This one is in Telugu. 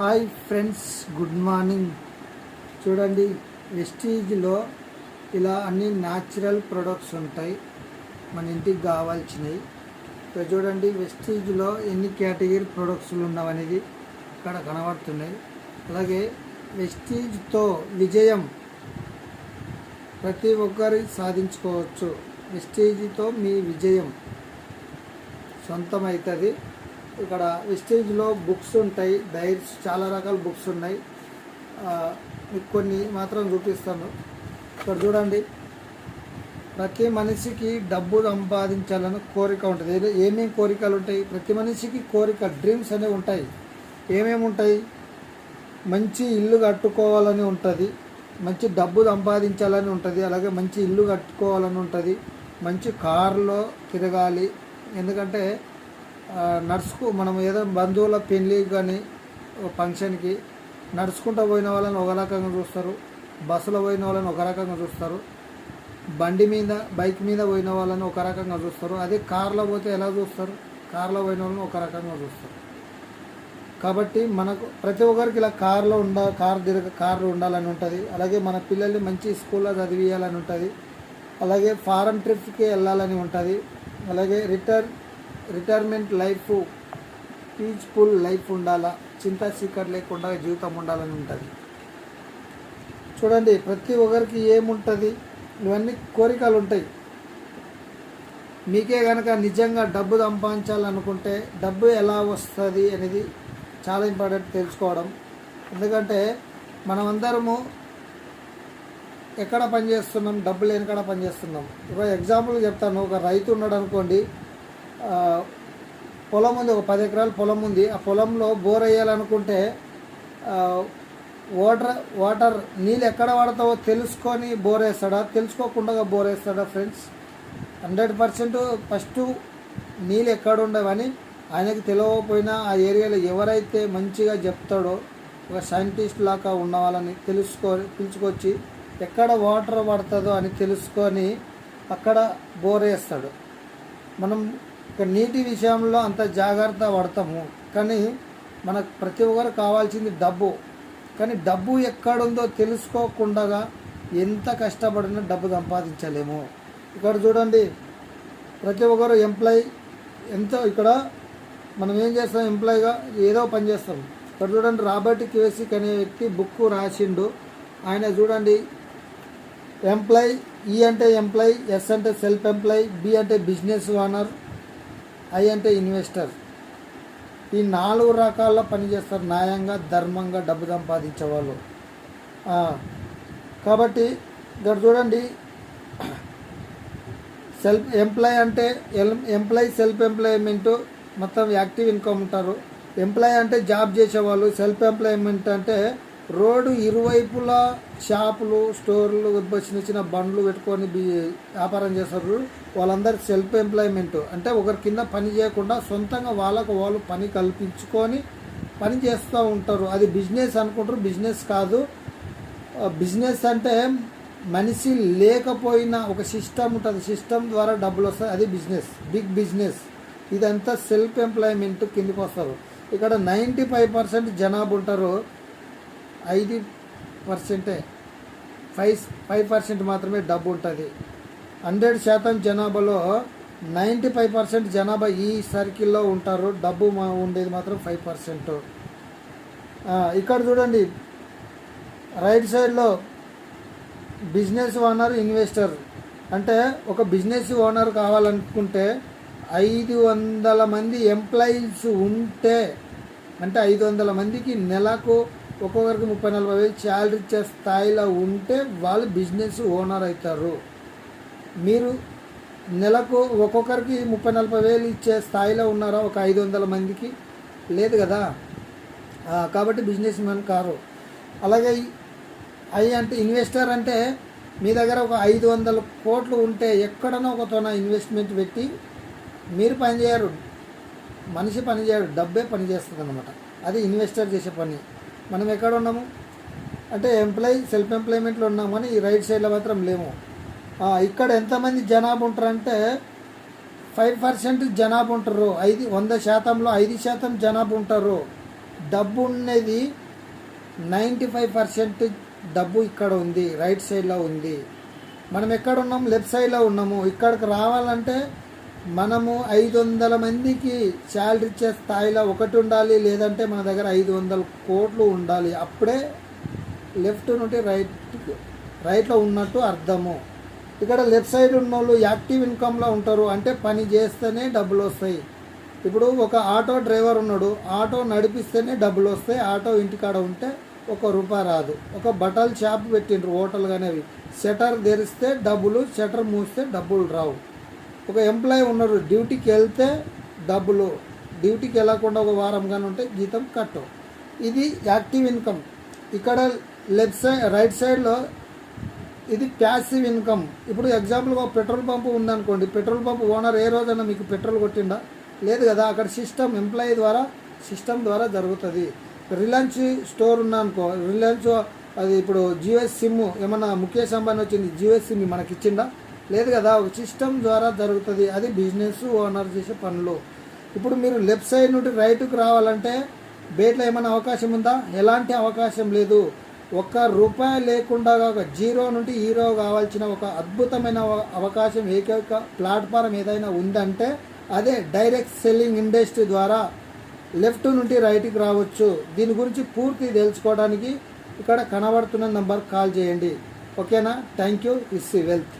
Hi friends, good morning. చూడండి, వెస్టీజ్లో ఇలా అన్ని న్యాచురల్ ప్రొడక్ట్స్ ఉంటాయి, మన ఇంటికి కావాల్సినవి. ఇక్కడ చూడండి, వెస్టీజ్లో ఎన్ని కేటగిరీ ప్రొడక్ట్స్లు ఉన్నవనేది ఇక్కడ కనబడుతున్నాయి. అలాగే వెస్టీజ్తో విజయం ప్రతి ఒక్కరి సాధించుకోవచ్చు. వెస్టీజ్తో మీ విజయం సొంతమవుతుంది. ఇక్కడ వెస్టేజ్లో బుక్స్ ఉంటాయి, డైరీస్, చాలా రకాల బుక్స్ ఉన్నాయి. మీకు కొన్ని మాత్రం చూపిస్తాను. ఇక్కడ చూడండి, ప్రతి మనిషికి డబ్బు సంపాదించాలని కోరిక ఉంటుంది. ఏమేమి కోరికలు ఉంటాయి? ప్రతి మనిషికి కోరిక, డ్రీమ్స్ అనేవి ఉంటాయి. ఏమేమి ఉంటాయి? మంచి ఇల్లు కట్టుకోవాలని ఉంటుంది, మంచి డబ్బు సంపాదించాలని ఉంటుంది, అలాగే మంచి ఇల్లు కట్టుకోవాలని ఉంటుంది, మంచి కారులో తిరగాలి. ఎందుకంటే మనం ఏదో బంధువుల పెళ్ళికి కానీ ఫంక్షన్కి నడుచుకుంటూ పోయిన వాళ్ళని ఒక రకంగా చూస్తారు, బస్సులో పోయిన వాళ్ళని ఒక రకంగా చూస్తారు, బండి మీద బైక్ మీద పోయిన వాళ్ళని ఒక రకంగా చూస్తారు. అదే కార్లో పోతే ఎలా చూస్తారు? కార్లో పోయిన వాళ్ళని ఒక రకంగా చూస్తారు. కాబట్టి మనకు ప్రతి ఒక్కరికి ఇలా కార్లు ఉండాలని ఉంటుంది. అలాగే మన పిల్లల్ని మంచి స్కూల్లో చదివియాలని ఉంటుంది. అలాగే ఫారెన్ ట్రిప్కి వెళ్ళాలని ఉంటుంది. అలాగే రిటైర్మెంట్ లైఫ్, పీస్ఫుల్ లైఫ్ ఉండాలా, చింతా చీకటి లేకుండా జీవితం ఉండాలని ఉంటుంది. చూడండి, ప్రతి ఒక్కరికి ఏముంటుంది? ఇవన్నీ కోరికలు ఉంటాయి. మీకే కనుక నిజంగా డబ్బు సంపాదించాలనుకుంటే డబ్బు ఎలా వస్తుంది అనేది చాలా ఇంపార్టెంట్ తెలుసుకోవడం. ఎందుకంటే మనమందరము ఎక్కడ పనిచేస్తున్నాం? డబ్బు లేని కాడ పనిచేస్తున్నాం. ఒక ఎగ్జాంపుల్ చెప్తాను. ఒక రైతు ఉన్నాడు అనుకోండి, పొలం ఉంది, ఒక 10 ఎకరాల పొలం ఉంది. ఆ పొలంలో బోర్ వేయాలనుకుంటే వాటర్ నీళ్ళు ఎక్కడ వాడతావో తెలుసుకొని బోర్ వేస్తాడా? తెలుసుకోకుండా బోర్ వేస్తాడా? ఫ్రెండ్స్, 100% ఫస్ట్ నీళ్ళు ఎక్కడ ఉండవని ఆయనకి తెలియకపోయినా ఆ ఏరియాలో ఎవరైతే మంచిగా చెప్తాడో, ఒక సైంటిస్ట్ లాగా ఉన్న వాళ్ళని పిలుచుకొచ్చి ఎక్కడ వాటర్ పడుతుందో అని తెలుసుకొని అక్కడ బోర్ వేస్తాడు. మనం ఇక నీటి విషయంలో అంత జాగ్రత్త పడతాము, కానీ మనకు ప్రతి ఒక్కరు కావాల్సింది డబ్బు. కానీ డబ్బు ఎక్కడుందో తెలుసుకోకుండా ఎంత కష్టపడినా డబ్బు సంపాదించలేము. ఇక్కడ చూడండి, ప్రతి ఒక్కరు ఎంప్లాయ్ ఇక్కడ మనం ఏం చేస్తాం? ఎంప్లాయ్గా ఏదో పని చేస్తాం. ఇక్కడ చూడండి, రాబర్ట్ కియోసాకి అనే వ్యక్తి బుక్ రాసిండు. ఆయన చూడండి, ఎంప్లాయ్, ఈ అంటే ఎంప్లాయ్, ఎస్ అంటే సెల్ఫ్ ఎంప్లాయ్, బి అంటే బిజినెస్ ఓనర్, ఐ అంటే ఇన్వెస్టర్. ఈ 4 రకాల్లో పనిచేస్తారు న్యాయంగా, ధర్మంగా డబ్బు సంపాదించే వాళ్ళు. కాబట్టి ఇక్కడ చూడండి, ఎంప్లాయ్ అంటే సెల్ఫ్ ఎంప్లాయ్మెంట్, మొత్తం యాక్టివ్ ఇన్కమ్ ఉంటారు. ఎంప్లాయ్ అంటే జాబ్ చేసేవాళ్ళు. సెల్ఫ్ ఎంప్లాయ్మెంట్ అంటే రోడ్డు ఇరువైపులా షాపులు, స్టోర్లు, చిన్న బండ్లు పెట్టుకొని వ్యాపారం చేస్తారు. వాళ్ళందరూ సెల్ఫ్ ఎంప్లాయ్మెంట్ అంటే ఒకరి కింద పని చేయకుండా సొంతంగా వాళ్ళకు వాళ్ళు పని కల్పించుకొని పని చేస్తూ ఉంటారు. అది బిజినెస్ అనుకుంటారు. బిజినెస్ కాదు. బిజినెస్ అంటే మనిషి లేకపోయినా ఒక సిస్టమ్ ఉంటుంది, సిస్టమ్ ద్వారా డబ్బులు వస్తాయి, అది బిజినెస్, బిగ్ బిజినెస్. ఇదంతా సెల్ఫ్ ఎంప్లాయ్మెంట్ కిందకి వస్తారు. ఇక్కడ 95% జనాభా ఉంటారు, 5% మాత్రమే డబ్బు ఉంటుంది. 100% జనాభాలో 95% జనాభా ఈ సర్కిల్లో ఉంటారు. డబ్బు ఉండేది మాత్రం 5%. ఇక్కడ చూడండి, రైట్ సైడ్లో బిజినెస్ ఓనర్, ఇన్వెస్టర్. అంటే ఒక బిజినెస్ ఓనర్ కావాలనుకుంటే 500 మంది ఎంప్లాయీస్ ఉంటే, అంటే 500 మందికి నెలకు ఒక్కొక్కరికి 30-40 వేలు శాలరీ ఇచ్చే స్థాయిలో ఉంటే వాళ్ళు బిజినెస్ ఓనర్ అవుతారు. మీరు నెలకు ఒక్కొక్కరికి 30-40 వేలు ఇచ్చే స్థాయిలో ఉన్నారా? ఒక 500 మందికి లేదు కదా. కాబట్టి బిజినెస్ మ్యాన్ కారు. అలాగే ఐ అంటే ఇన్వెస్టర్. అంటే మీ దగ్గర ఒక 500 కోట్లు ఉంటే ఎక్కడనో ఒక తోన ఇన్వెస్ట్మెంట్ పెట్టి మీరు పని చేయరు, మనిషి పని చేయడు, డబ్బే పని చేస్తుంది అన్నమాట. అది ఇన్వెస్టర్ చేసే పని. మనం ఎక్కడ ఉన్నాము అంటే సెల్ఫ్ ఎంప్లాయ్మెంట్లో ఉన్నాము, కానీ ఈ రైట్ సైడ్లో మాత్రం లేము. ఇక్కడ ఎంతమంది జనాభా ఉంటారంటే 5% జనాభా ఉంటారు. 100%లో 5% జనాభా ఉంటారు. డబ్బు ఉన్నది 95% డబ్బు ఇక్కడ ఉంది, రైట్ సైడ్లో ఉంది. మనం ఎక్కడ ఉన్నాం? లెఫ్ట్ సైడ్లో ఉన్నాము. ఇక్కడికి రావాలంటే మనము 500 మందికి శాలరీ ఇచ్చే స్థాయిలో ఒకటి ఉండాలి, లేదంటే మన దగ్గర 500 కోట్లు ఉండాలి. అప్పుడే లెఫ్ట్ నుండి రైట్లో ఉన్నట్టు అర్థము. ఇక్కడ లెఫ్ట్ సైడ్ ఉన్న వాళ్ళు యాక్టివ్ ఇన్కమ్లో ఉంటారు, అంటే పని చేస్తేనే డబ్బులు వస్తాయి. ఇప్పుడు ఒక ఆటో డ్రైవర్ ఉన్నాడు, ఆటో నడిపిస్తేనే డబ్బులు వస్తాయి. ఆటో ఇంటికాడ ఉంటే ₹1 రాదు. ఒక బట్టల షాప్ పెట్టిండ్రు, హోటల్ అనేవి, షటర్ తెరిస్తే డబ్బులు, షటర్ మూస్తే డబ్బులు రావు. ఒక ఎంప్లాయీ ఉన్నారు, డ్యూటీకి వెళ్తే డబ్బులు, డ్యూటీకి వెళ్ళకుండా ఒక వారం కానీ ఉంటే జీతం కట్టు. ఇది యాక్టివ్ ఇన్కమ్. ఇక్కడ రైట్ సైడ్లో ఇది ప్యాసివ్ ఇన్కమ్. ఇప్పుడు ఎగ్జాంపుల్గా ఒక పెట్రోల్ పంపు ఉందనుకోండి, పెట్రోల్ పంప్ ఓనర్ ఏ రోజైనా మీకు పెట్రోల్ కొట్టిండా? లేదు కదా. అక్కడ సిస్టమ్, ఎంప్లాయీ ద్వారా, సిస్టమ్ ద్వారా జరుగుతుంది. రిలయన్స్ స్టోర్ ఉందనుకో, రిలయన్స్ అది ఇప్పుడు జియోఎస్ సిమ్ ఏమన్నా ముఖేష్ అంబానీ వచ్చింది, జియోఎస్ సిమ్ మనకి ఇచ్చిందా? లేదు కదా. ఒక సిస్టమ్ ద్వారా జరుగుతుంది. అది బిజినెస్ ఓనర్ చేసే పనులు. ఇప్పుడు మీరు లెఫ్ట్ సైడ్ నుండి రైట్కి రావాలంటే బేట్లో ఏమైనా అవకాశం ఉందా? ఎలాంటి అవకాశం లేదు. ₹1 లేకుండా జీరో నుండి హీరో కావాల్సిన ఒక అద్భుతమైన అవకాశం, ఏకైక ప్లాట్ఫారం ఏదైనా ఉందంటే అదే డైరెక్ట్ సెల్లింగ్ ఇండస్ట్రీ ద్వారా లెఫ్ట్ నుండి రైట్కి రావచ్చు. దీని గురించి పూర్తి తెలుసుకోవడానికి ఇక్కడ కనబడుతున్న నంబర్ కాల్ చేయండి. ఓకేనా? Thank you. Is wealth.